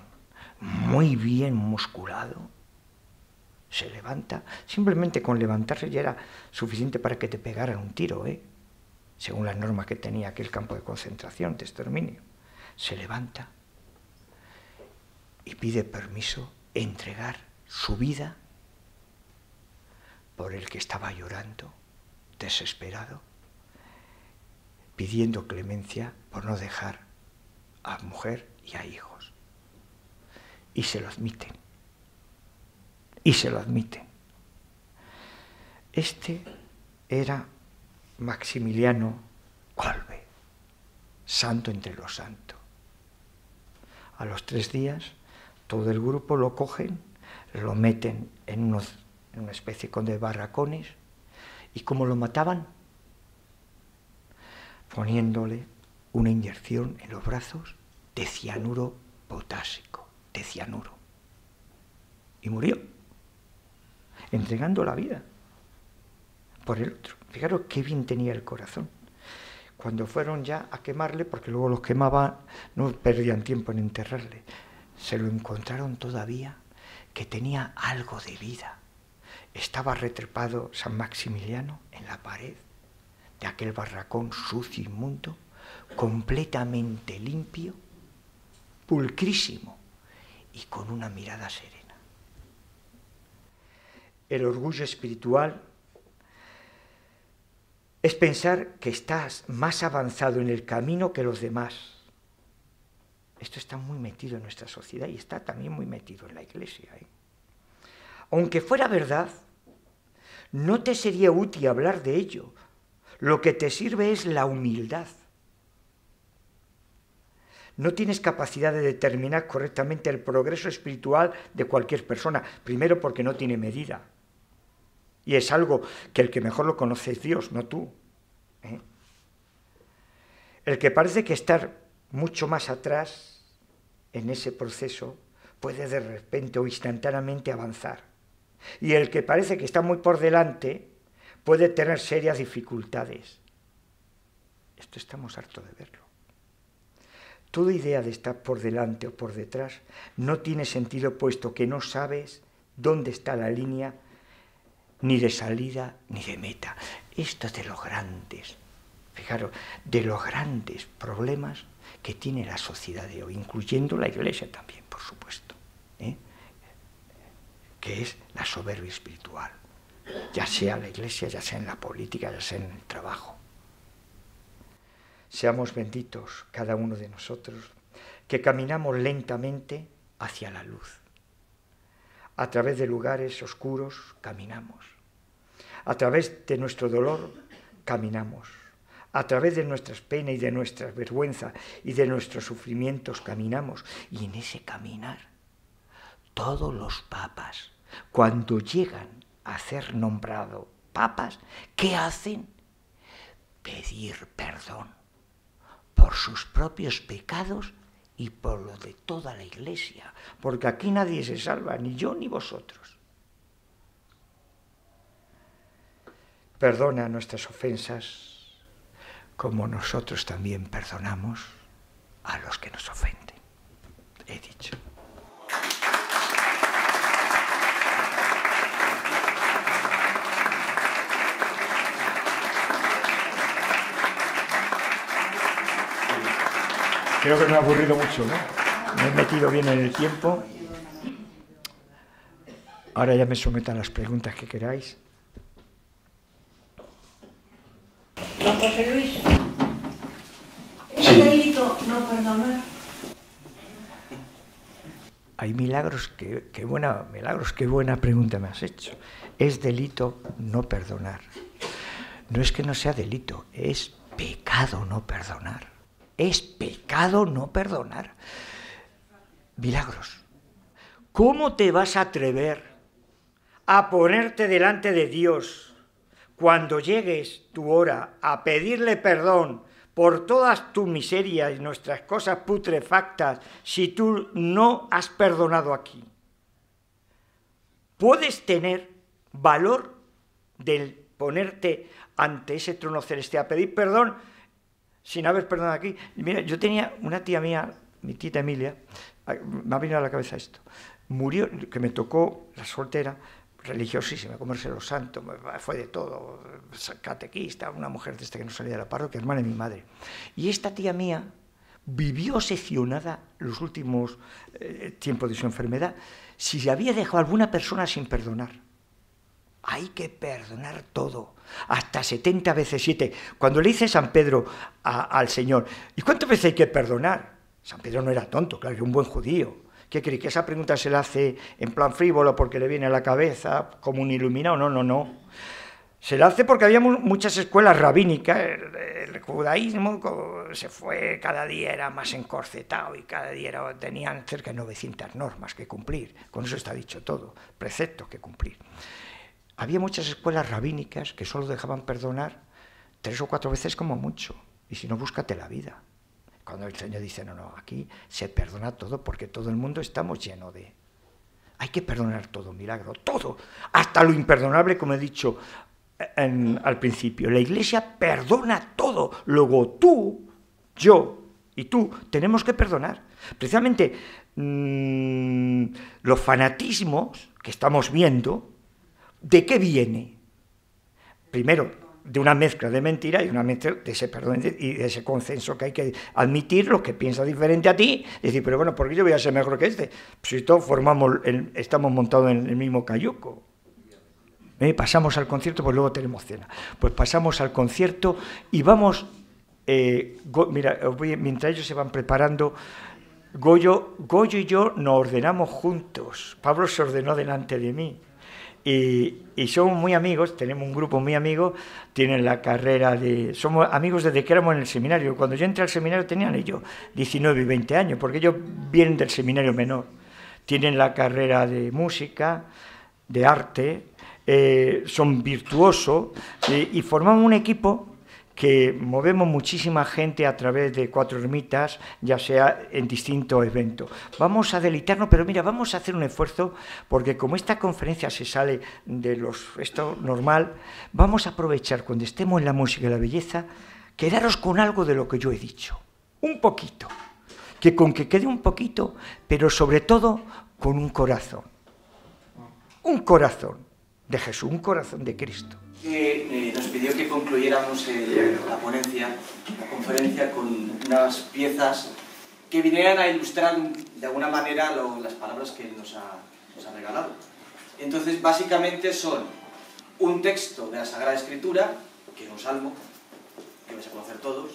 muy bien musculado, se levanta, simplemente con levantarse ya era suficiente para que te pegaran un tiro, según las normas que tenía aquel campo de concentración, de exterminio. Se levanta y pide permiso entregar su vida por el que estaba llorando, desesperado, pidiendo clemencia por no dejar a mujer y a hijos. Y se lo admiten. Y se lo admiten. Este era Maximiliano Kolbe, santo entre los santos. A los 3 días, todo el grupo lo cogen, lo meten en una especie de barracones. ¿Y cómo lo mataban? Poniéndole una inyección en los brazos de cianuro potásico, de cianuro. Y murió, entregando la vida por el otro. Fijaros qué bien tenía el corazón. Cuando fueron ya a quemarle, porque luego los quemaban, no perdían tiempo en enterrarle, se lo encontraron todavía que tenía algo de vida. Estaba retrepado San Maximiliano en la pared de aquel barracón sucio, inmundo, completamente limpio, pulcrísimo y con una mirada serena. El orgullo espiritual es pensar que estás más avanzado en el camino que los demás. Esto está muy metido en nuestra sociedad y está también muy metido en la Iglesia. Aunque fuera verdad, no te sería útil hablar de ello. Lo que te sirve es la humildad. No tienes capacidad de determinar correctamente el progreso espiritual de cualquier persona. Primero, porque no tiene medida. Y es algo que el que mejor lo conoce es Dios, no tú. El que parece que estar mucho más atrás en ese proceso puede de repente o instantáneamente avanzar. Y el que parece que está muy por delante puede tener serias dificultades. Esto estamos hartos de verlo. Toda idea de estar por delante o por detrás no tiene sentido, puesto que no sabes dónde está la línea ni de salida ni de meta. Esto es de los grandes, fijaros, de los grandes problemas que tiene la sociedad de hoy, incluyendo la Iglesia también, por supuesto, que es la soberbia espiritual, ya sea en la Iglesia, ya sea en la política, ya sea en el trabajo. Seamos benditos cada uno de nosotros, que caminamos lentamente hacia la luz. A través de lugares oscuros caminamos. A través de nuestro dolor caminamos. A través de nuestras penas y de nuestras vergüenzas y de nuestros sufrimientos caminamos. Y en ese caminar, todos los papas, cuando llegan a ser nombrados papas, ¿qué hacen? Pedir perdón por sus propios pecados y por lo de toda la Iglesia, porque aquí nadie se salva, ni yo ni vosotros. Perdona nuestras ofensas, como nosotros también perdonamos a los que nos ofenden. He dicho. Creo que no he aburrido mucho, ¿no? Me he metido bien en el tiempo. Ahora ya me someto a las preguntas que queráis. Don José Luis, ¿es delito no perdonar? Hay milagros, qué buena pregunta me has hecho. Es delito no perdonar. No es que no sea delito, es pecado no perdonar. Es pecado no perdonar. Milagros. ¿Cómo te vas a atrever a ponerte delante de Dios cuando llegues tu hora a pedirle perdón por todas tus miserias y nuestras cosas putrefactas, si tú no has perdonado aquí? ¿Puedes tener valor de ponerte ante ese trono celestial a pedir perdón sin haber perdonado aquí? Mira, yo tenía una tía mía, mi tita Emilia, me ha venido a la cabeza esto, murió, que me tocó, la soltera, religiosísima, comerse los santos, fue de todo, catequista, una mujer desde que no salía de la parroquia, hermana de mi madre. Y esta tía mía vivió obsesionada los últimos tiempos de su enfermedad, si se había dejado a alguna persona sin perdonar. Hay que perdonar todo, hasta 70 veces 7. Cuando le dice San Pedro al Señor, ¿y cuántas veces hay que perdonar? San Pedro no era tonto, claro, era un buen judío. ¿Qué cree? ¿Que esa pregunta se la hace en plan frívolo porque le viene a la cabeza como un iluminado? No, no, no. Se la hace porque había muchas escuelas rabínicas, el judaísmo se fue, cada día era más encorsetado y cada día tenían cerca de 900 normas que cumplir. Con eso está dicho todo, preceptos que cumplir. Había muchas escuelas rabínicas que solo dejaban perdonar 3 o 4 veces como mucho, y si no, búscate la vida. Cuando el Señor dice, no, no, aquí se perdona todo porque todo el mundo estamos llenos de... Hay que perdonar todo, milagro, todo, hasta lo imperdonable, como he dicho al principio. La Iglesia perdona todo, luego tú, yo y tú tenemos que perdonar. Precisamente los fanatismos que estamos viendo, ¿de qué viene? Primero, de una mezcla de mentira y una mezcla de ese perdón y de ese consenso que hay que admitir los que piensan diferente a ti, y decir, pero bueno, ¿por qué yo voy a ser mejor que este? Pues si todos estamos montados en el mismo cayuco. Pasamos al concierto, pues luego tenemos cena. Pues pasamos al concierto y vamos, mira, mientras ellos se van preparando, Goyo y yo nos ordenamos juntos. Pablo se ordenó delante de mí. Y somos muy amigos, tenemos un grupo muy amigo, tienen la carrera de... Somos amigos desde que éramos en el seminario. Cuando yo entré al seminario tenían ellos 19 y 20 años, porque ellos vienen del seminario menor. Tienen la carrera de música, de arte, son virtuosos y formamos un equipo que movemos muchísima gente a través de Cuatro Ermitas, ya sea en distintos eventos. Vamos a deleitarnos, pero mira, vamos a hacer un esfuerzo, porque como esta conferencia se sale de esto normal, vamos a aprovechar cuando estemos en la música y la belleza, quedaros con algo de lo que yo he dicho, un poquito, que con que quede un poquito, pero sobre todo con un corazón de Jesús, un corazón de Cristo. Que nos pidió que concluyéramos la conferencia con unas piezas que vinieran a ilustrar de alguna manera las palabras que él nos ha regalado. Entonces, básicamente son un texto de la Sagrada Escritura, que es un salmo, que vais a conocer todos,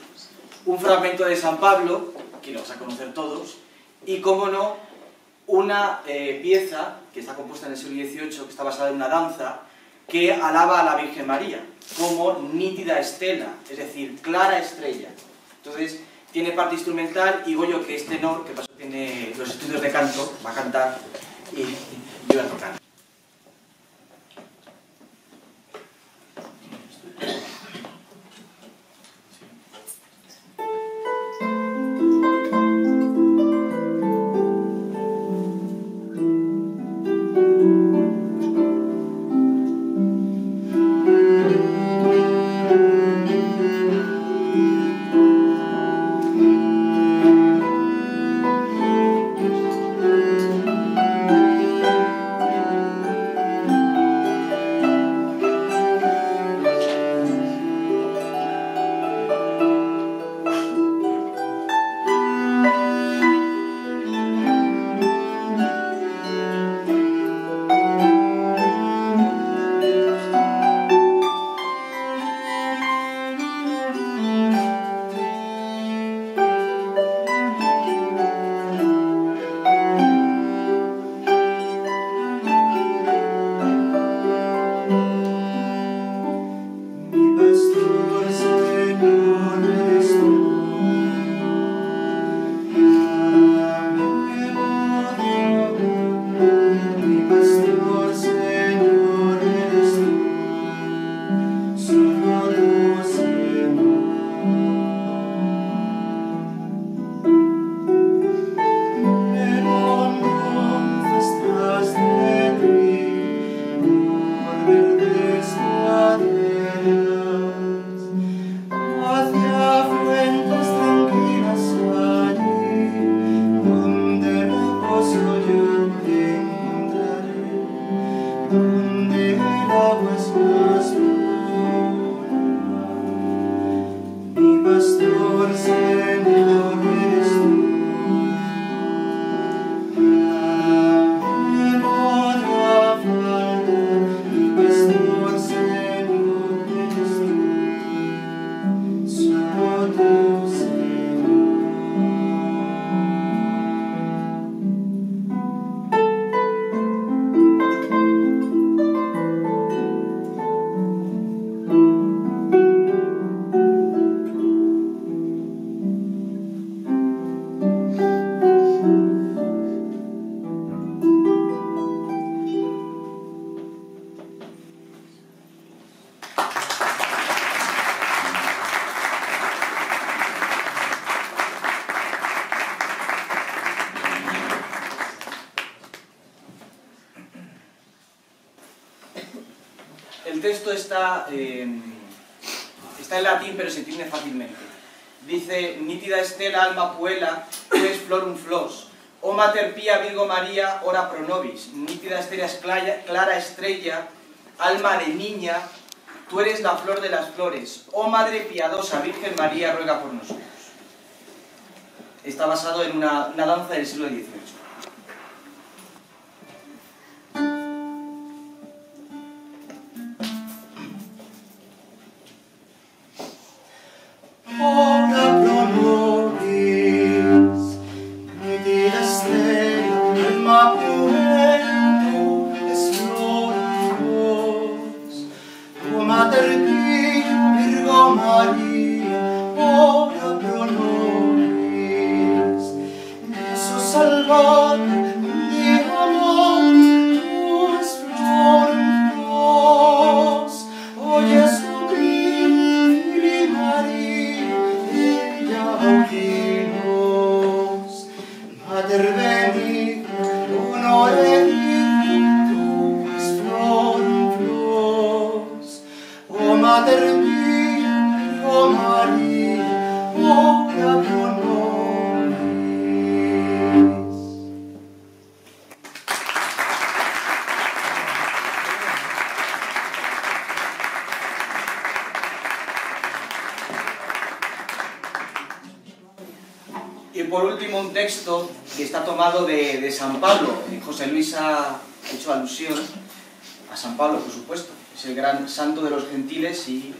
un fragmento de San Pablo, que lo vais a conocer todos, y, cómo no, una pieza que está compuesta en el siglo XVIII, que está basada en una danza, que alaba a la Virgen María como nítida estela, es decir, clara estrella. Entonces, tiene parte instrumental y Goyo, que es tenor, que tiene los estudios de canto, va a cantar y yo voy a tocar. texto está en latín, pero se entiende fácilmente. Dice: nítida estela alma puella, ques florum flos, o mater pia Virgo María, ora pro nobis. Nítida estela es clara estrella, alma de niña, tú eres la flor de las flores. Oh Madre piadosa, Virgen María, ruega por nosotros. Está basado en una danza del siglo XVIII. Ora pro nobis, nitida stella, alma puello, es floros, o mater pia Virgo María, ora pro nobis, Jesús salvator, de amor, tuas floros, o Jesucristo, María, Autinos, Mater benigna, honore tuis florum flos, o Mater mia, Virgo María, ora pro nobis. Y por último, un texto que está tomado de San Pablo. José Luis ha hecho alusión a San Pablo, por supuesto. Es el gran santo de los gentiles y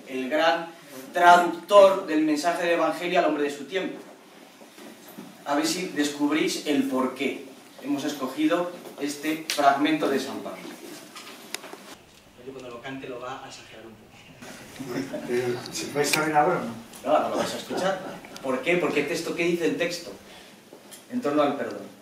el gran traductor del mensaje del Evangelio al hombre de su tiempo. A ver si descubrís el por qué hemos escogido este fragmento de San Pablo. Cuando lo cante lo va a exagerar un poco. ¿Se puede saber ahora o no? No, ahora lo vas a escuchar. ¿Por qué? ¿Por qué texto? ¿Qué dice el texto en torno al perdón?